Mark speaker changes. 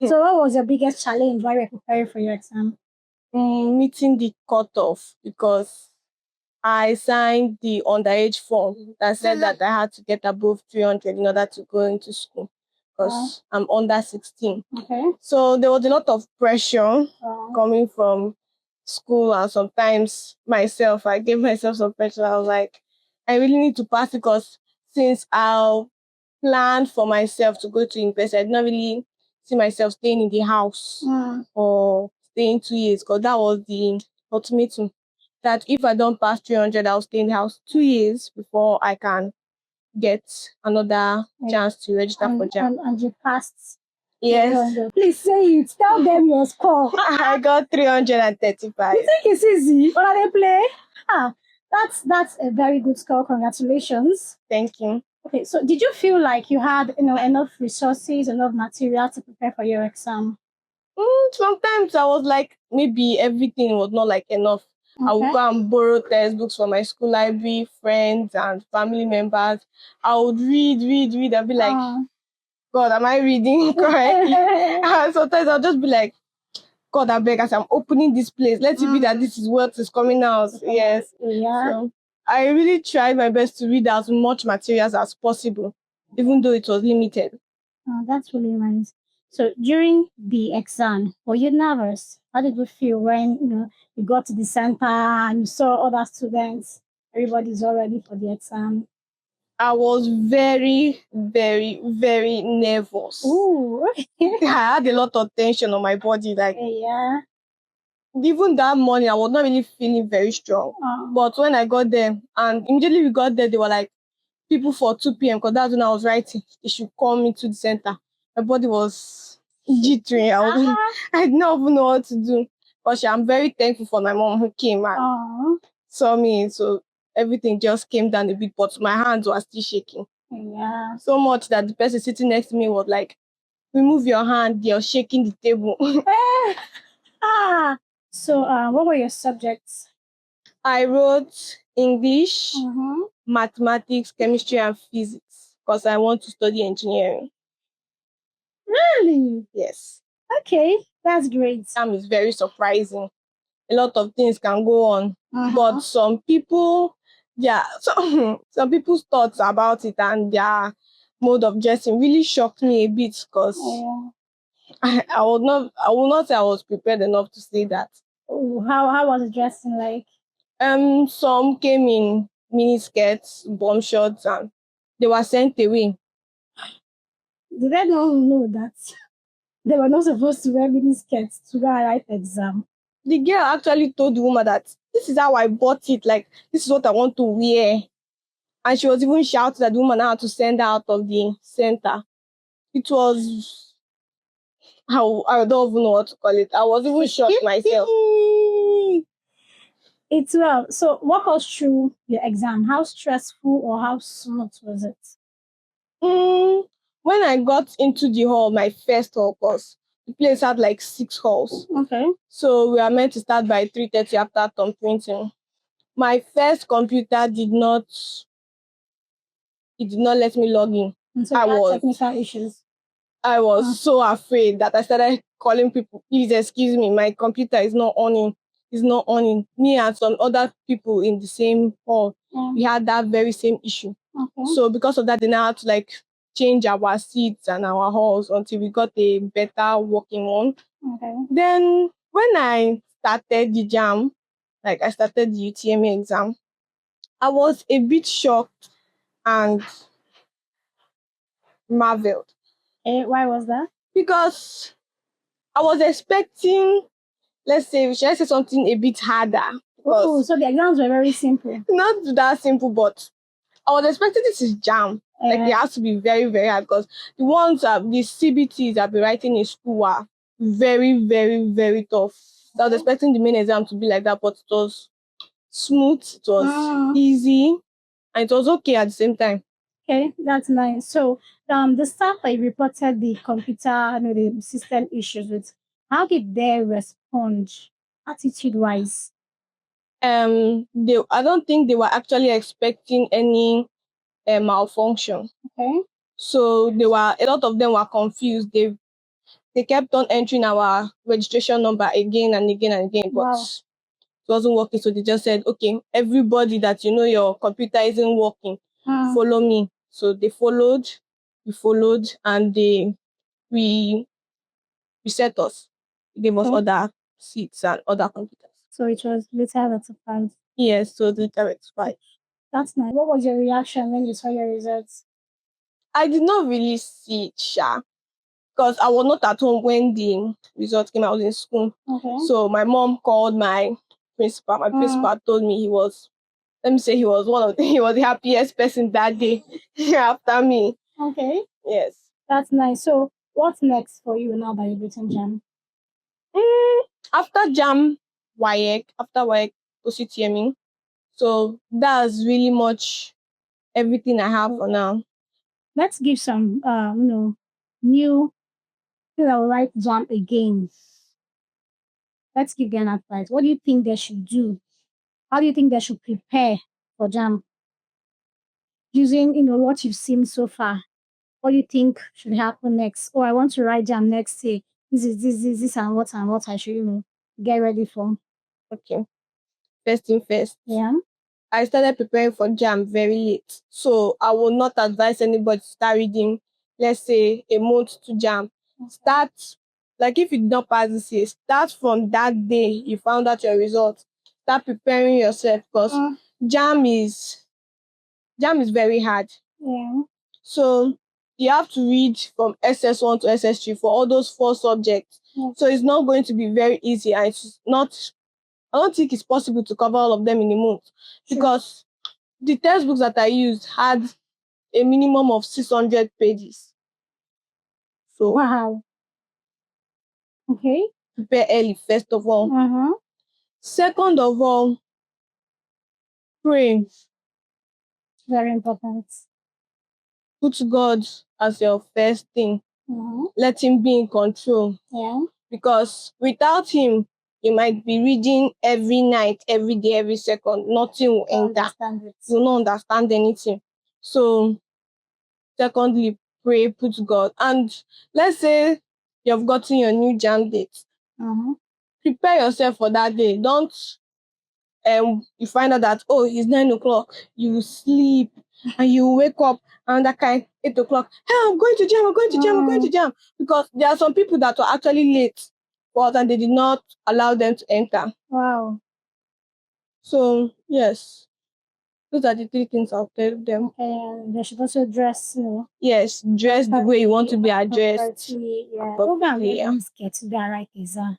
Speaker 1: So what was your biggest challenge while you were preparing for your exam?
Speaker 2: Meeting the cutoff, because I signed the underage form that said that I had to get above 300 in order to go into school, because I'm under 16.
Speaker 1: Okay.
Speaker 2: So there was a lot of pressure coming from school, and sometimes myself, I gave myself some pressure. I was like, I really need to pass it, because since I planned for myself to go to university, I did not really see myself staying in the house or staying 2 years, because that was the ultimatum, that if I don't pass 300, I'll stay in the house 2 years before I can get another chance to register for JAMB.
Speaker 1: And you passed.
Speaker 2: Yes.
Speaker 1: Please say it. Tell them your score.
Speaker 2: I got 335.
Speaker 1: You think it's easy? What are they play? That's a very good score. Congratulations.
Speaker 2: Thank you.
Speaker 1: Okay, so did you feel like you had enough resources, enough material to prepare for your exam?
Speaker 2: Sometimes I was like, maybe everything was not like enough. I would go and borrow textbooks from my school library, friends and family members. I would read. I'd be like, God, am I reading correctly? And sometimes I'll just be like, God, I beg, as I'm opening this place, let it be that this is what is coming out. Yes.
Speaker 1: Yeah.
Speaker 2: So I really tried my best to read as much materials as possible, even though it was limited.
Speaker 1: Oh, that's really nice. So during the exam, were you nervous? How did you feel when you got to the center and you saw other students? Everybody's all ready for the exam.
Speaker 2: I was very, very, very nervous.
Speaker 1: Ooh.
Speaker 2: I had a lot of tension on my body. Like,
Speaker 1: yeah.
Speaker 2: Even that morning, I was not really feeling very strong. But when I got there, and immediately we got there, they were like, people for 2 p.m., because that's when I was writing, they should come into the center. My body was jittering. I did not even know what to do. But I'm very thankful for my mom who came and saw me. So everything just came down a bit, but my hands were still shaking.
Speaker 1: Yeah.
Speaker 2: So much that the person sitting next to me was like, remove your hand, you're shaking the table.
Speaker 1: So what were your subjects?
Speaker 2: I wrote English, mathematics, chemistry, and physics, because I want to study engineering.
Speaker 1: Really?
Speaker 2: Yes.
Speaker 1: Okay, that's great.
Speaker 2: It's very surprising. A lot of things can go on, but some people, some people's thoughts about it and their mode of dressing really shocked me a bit, because I will not say I was prepared enough to say that.
Speaker 1: Oh, how was the dressing like?
Speaker 2: Some came in mini skirts, bomb shorts, and they were sent away.
Speaker 1: Did they not know that they were not supposed to wear mini skirts to go and write exam?
Speaker 2: The girl actually told the woman that this is how I bought it, like this is what I want to wear. And she was even shouting at the woman how to send her out of the center. It was, I don't even know what to call it. I was even shocked myself.
Speaker 1: It's well. So walk us through your exam. How stressful or how smooth was it?
Speaker 2: When I got into the hall, my first hall, because the place had like 6 halls. Okay. So we were meant to start by 3:30 after thumb printing. My first computer did not let me log in.
Speaker 1: So I was technical issues.
Speaker 2: I was so afraid that I started calling people, please excuse me, my computer is not on. It's not on. Me and some other people in the same hall, we had that very same issue. Okay. So because of that, they now had to like change our seats and our halls until we got a better working one. Okay. Then when I started the JAMB, like I started the UTME exam, I was a bit shocked and marveled.
Speaker 1: Why was that?
Speaker 2: Because I was expecting, should I say something a bit harder?
Speaker 1: Oh, so the exams were very simple.
Speaker 2: Not that simple, but I was expecting this is JAMB. Like they have to be very, very hard, because the ones the CBTs I've been writing in school are very, very, very tough. So I was expecting the main exam to be like that, but it was smooth, it was easy, and it was okay at the same time.
Speaker 1: Okay, that's nice. So the staff I reported the computer, the system issues with, how did they respond attitude-wise?
Speaker 2: I don't think they were actually expecting any malfunction. Okay. So a lot of them were confused. They they kept on entering our registration number again and again and again, but it wasn't working. So they just said, okay, everybody that your computer isn't working, follow me. So they followed, we followed, and they reset us. They gave us other seats and other computers.
Speaker 1: So it was later rectified.
Speaker 2: Yes, so later rectified.
Speaker 1: That's nice. What was your reaction when you saw your results?
Speaker 2: I did not really see it, Sha, because I was not at home when the results came out. I was in school.
Speaker 1: Okay.
Speaker 2: So my mom called my principal. My principal told me he was the happiest person that day after me.
Speaker 1: Okay.
Speaker 2: Yes.
Speaker 1: That's nice. So what's next for you now that you've written JAMB?
Speaker 2: After JAMB, after WAEC, OCTMing. So that's really much everything I have for now.
Speaker 1: Let's give some, new, like JAMB again. Let's give them advice. What do you think they should do? How do you think they should prepare for JAMB? Using, what you've seen so far. What do you think should happen next? Oh, I want to write JAMB next year. This is this, and what I should, get ready for.
Speaker 2: Okay. First thing first.
Speaker 1: Yeah.
Speaker 2: I started preparing for JAMB very late. So I will not advise anybody to start reading, let's say, a month to JAMB. Start, like if you did not pass this year, start from that day you found out your results. Start preparing yourself, because JAMB is very hard.
Speaker 1: Yeah.
Speaker 2: So you have to read from SS1 to SS3 for all those 4 subjects. Yeah. So it's not going to be very easy, and I don't think it's possible to cover all of them in a month, because the textbooks that I used had a minimum of 600 pages. So
Speaker 1: wow. Okay.
Speaker 2: Prepare early, first of all. Second of all, pray.
Speaker 1: Very important.
Speaker 2: Put God as your first thing. Let him be in control.
Speaker 1: Yeah.
Speaker 2: Because without him, you might be reading every night, every day, every second. Nothing will enter. You will not understand anything. So, secondly, pray, put God. And let's say you've gotten your new JAMB date. Prepare yourself for that day. Don't you find out that, oh, it's 9 o'clock. You sleep and you wake up around that kind 8 o'clock. Hey, I'm going to JAMB, I'm going to JAMB, I'm going to JAMB. Because there are some people that were actually late, and they did not allow them to enter.
Speaker 1: Wow.
Speaker 2: So, yes. Those are the 3 things I'll tell them.
Speaker 1: Okay, they should also dress,
Speaker 2: Yes, dress the way you want to be addressed.
Speaker 1: Yeah. Program is get to be right exam.